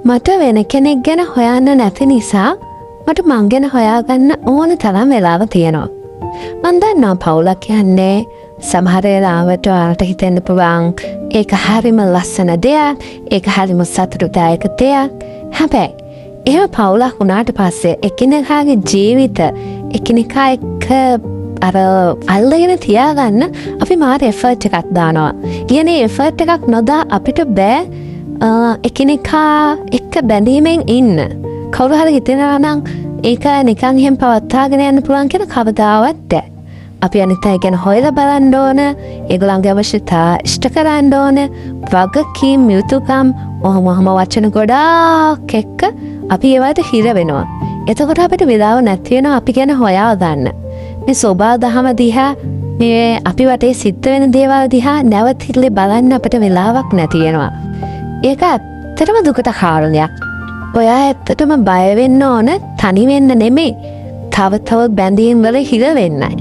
මට වෙන කෙනෙක් ගැන හොයන්න නැති නිසා මට මං ගැන හොයාගන්න ඕන තරම් වෙලාව තියෙනවා. මන් දන්නවා පවුලක් කියන්නේ සමහර වෙලාවට ඔයාලට හිතෙන්න පුළුවන් ඒක හරිම ලස්සන දෙයක්, ඒක හරිම සතුටුදායක දෙයක්. හැබැයි එහෙම පවුලක් වුණාට පස්සේ එකිනෙකාගේ ජීවිත එකිනෙකා එක්ක අල්ලගෙන තියාගන්න අපි මාර එෆර්ට් එකක් දානවා. කියන්නේ එෆර්ට් එකක් නොදා අපිට බෑ එකිනෙකා එක්ක බැඳීමෙන් ඉන්න. කවුරු හරි හිතනවා නම් ඒක නිකන් එහෙම පවත්වාගෙන යන්න පුළුවන් කියන කවදාවත් බෑ. අපි අනිත් අය ගැන හොයලා බලන්න ඕන, ඒගොල්ලන්ගේ අවශ්‍යතා ඉෂ්ට කරන්න ඕන, වගකීම් යුතුකම් ඔහොම වචන ගොඩාක් එක්ක අපි ඒවට හිර වෙනවා. එතකොට අපිට වෙලාව නැති වෙනවා අපි ගැන හොයා ගන්න. මේ සෝබා දහම දිහා මේ අපි වටේ සිද්ධ වෙන දේවල් දිහා නැවතිලි බලන්න අපිට වෙලාවක් නැති වෙනවා. ඒක ඇත්තටම දුකට කාරණයක්. ඔයා ඇත්තටම බය වෙන්න ඕන තනි වෙන්න නෙමෙයි. තව බැඳීම් වල හිර වෙන්නයි.